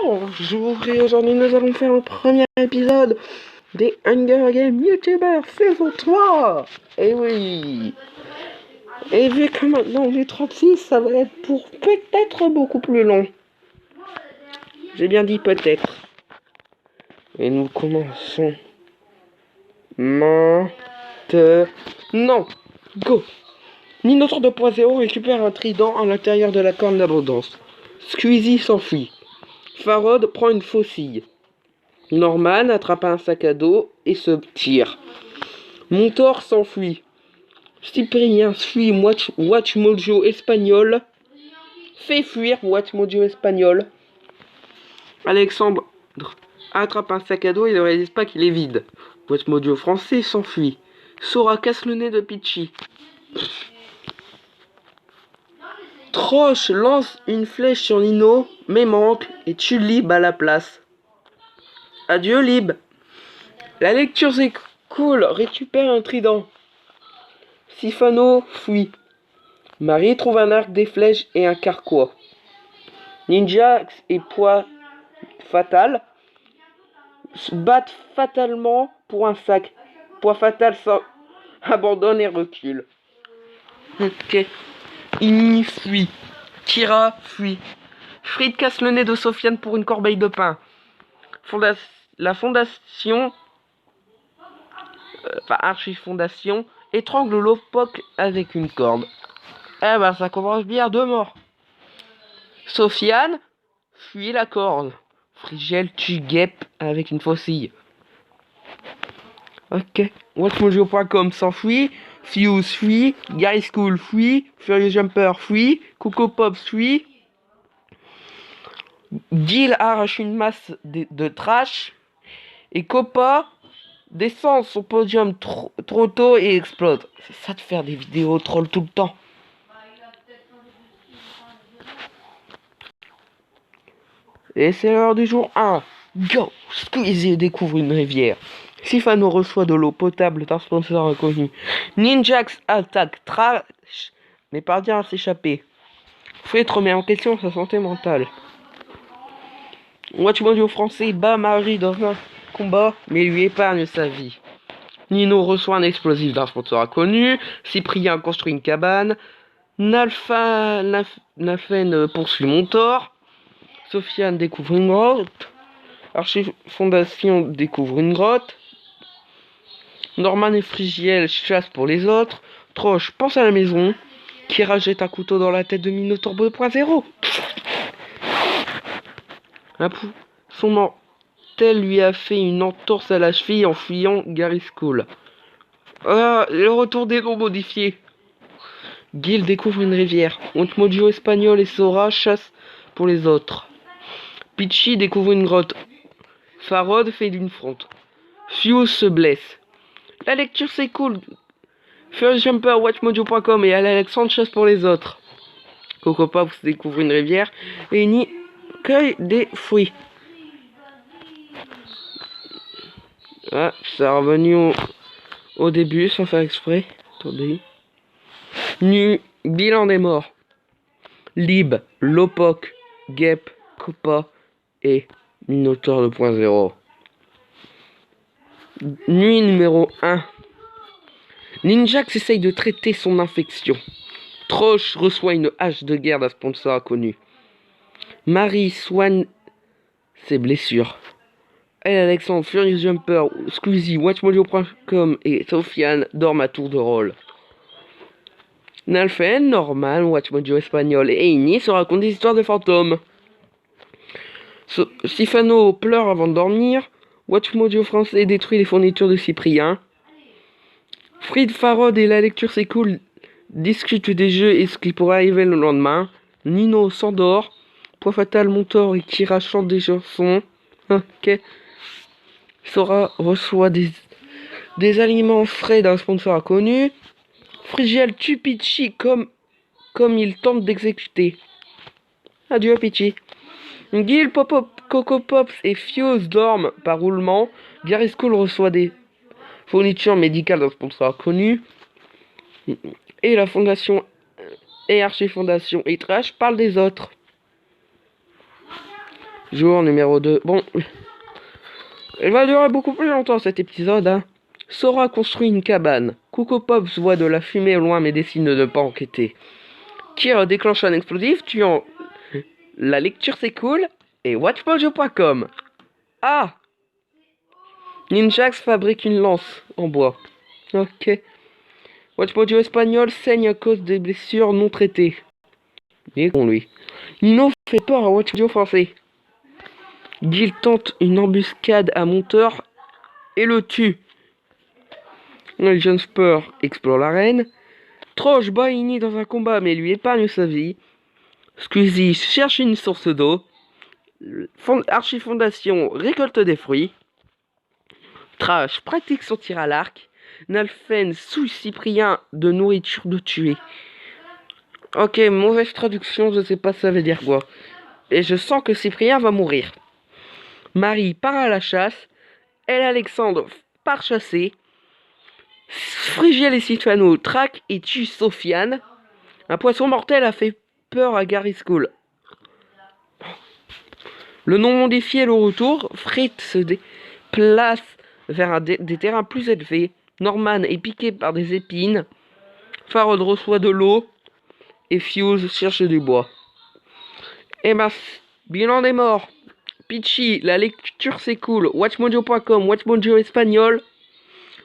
Bonjour, et aujourd'hui nous allons faire le premier épisode des Hunger Games YouTubers saison 3. Et oui. Et vu que maintenant on est 36, ça va être pour peut-être beaucoup plus long. J'ai bien dit peut-être. Et nous commençons maintenant. Go. Minotaur 2.0 récupère un trident à l'intérieur de la corne d'abondance. Squeezie s'enfuit. Farod prend une faucille. Norman attrape un sac à dos et se tire. Montor s'enfuit. Cyprien fuit Watch Mojo espagnol. Fait fuir Watch Mojo espagnol. Alexandre attrape un sac à dos et ne réalise pas qu'il est vide. Watch Mojo français s'enfuit. Sora casse le nez de Peachy. Troche lance une flèche sur Nino, mais manque et tue Lib à la place. Adieu Lib. La lecture c'est cool, récupère un trident. Sifano fuit. Marie trouve un arc, des flèches et un carquois. Ninja et Poids Fatal se battent fatalement pour un sac. Poids Fatal abandonne et recule. Ok. Inni fuit. Kira fuit. Fried casse le nez de Sofiane pour une corbeille de pain. La fondation, Archifondation, étrangle Lopok avec une corde. Eh ben ça commence bien, 2 morts. Sofiane fuit la corde. Frigel tue Guêpe avec une faucille. Ok. WatchMojo.com s'enfuit. Fuse fuit. Gary School fuit. Furious Jumper fuit. Coco Pops fuit. Gil arrache une masse de trash. Et Copa descend son podium trop tôt et explose. C'est ça de faire des vidéos troll tout le temps. Et c'est l'heure du jour 1. Go! Squeezie découvre une rivière. Sifano reçoit de l'eau potable d'un sponsor inconnu. Ninjax attaque Trash, mais parvient à s'échapper. Fred remet en question sa santé mentale. Watch Mojo français bat Marie dans un combat, mais lui épargne sa vie. Nino reçoit un explosif d'un sponsor inconnu. Cyprien construit une cabane. Nafen poursuit Montor. Sofiane découvre une grotte. Archifondation découvre une grotte. Norman et Frigiel chassent pour les autres. Troche pense à la maison. Kira jette un couteau dans la tête de Minotaur 2.0. Son mortel lui a fait une entorse à la cheville en fuyant Gary School. Le retour des noms modifiés. Gil découvre une rivière. Mojo espagnol et Sora chassent pour les autres. Peachy découvre une grotte. Farod fait d'une fronte. Fuse se blesse. La lecture c'est cool. Furious Jumper, WatchMojo.com et Alexandre chasse pour les autres. Coco Pops découvre une rivière et Ni cueille des fruits. Ah, ça est revenu au début sans faire exprès. Attendez. Bilan des morts. Lib, Lopok, Guêpe, Copa et Minotaur 2.0. Nuit numéro 1. Ninjax essaye de traiter son infection. Troche reçoit une hache de guerre d'un sponsor inconnu. Marie soigne ses blessures. Elle, Alexandre, Furious Jumper, Squeezie, WatchMojo.com et Sofiane dorment à tour de rôle. Nalfen, Norman, WatchMojo espagnol et Inni se racontent des histoires de fantômes. Sifano pleure avant de dormir. WatchMojo français détruit les fournitures de Cyprien. Fried Farod et la lecture c'est cool discutent des jeux et ce qui pourrait arriver le lendemain. Nino s'endort. Poids Fatal, Montor et Kira chantent des chansons. Ok. Sora reçoit des aliments frais d'un sponsor inconnu. Frigiel tue Peachy comme il tente d'exécuter. Adieu Peachy. Gil, Coco Pops et Fuse dorment par roulement. Gary School reçoit des fournitures médicales d'un sponsor inconnu. Et la fondation et Archifondation et Trash parlent des autres. Jour numéro 2. Bon, il va durer beaucoup plus longtemps cet épisode, hein. Sora construit une cabane. Coco Pops voit de la fumée au loin mais décide de ne pas enquêter. Kira déclenche un explosif, tuant la lecture c'est cool et WatchMojo.com. Ah! Ninjax fabrique une lance en bois. Ok. WatchMojo espagnol saigne à cause des blessures non traitées. Il est con lui. Nino fait peur à WatchMojo français. Gil tente une embuscade à Monteur et le tue. John Spur explore l'arène. Troche bat Igny dans un combat mais lui épargne sa vie. Squeezie cherche une source d'eau. Archifondation récolte des fruits. Trash pratique son tir à l'arc. Nalfen souille Cyprien de nourriture de tuer. Ok, mauvaise traduction, je sais pas ça veut dire quoi. Et je sens que Cyprien va mourir. Marie part à la chasse. Elle Alexandre part chasser. Phrygiel et Sylphano traquent et tuent Sofiane. Un poisson mortel a fait peur à Gary School. Le non modifié est le retour. Fritz se déplace vers des terrains plus élevés. Norman est piqué par des épines. Farod reçoit de l'eau. Et Fuse cherche du bois. Emma, bilan des morts. Peachy, la lecture c'est cool. WatchMojo.com, WatchMojo espagnol.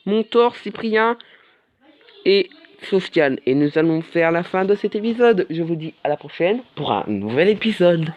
Montor, Cyprien et Sofiane. Et nous allons faire la fin de cet épisode. Je vous dis à la prochaine pour un nouvel épisode.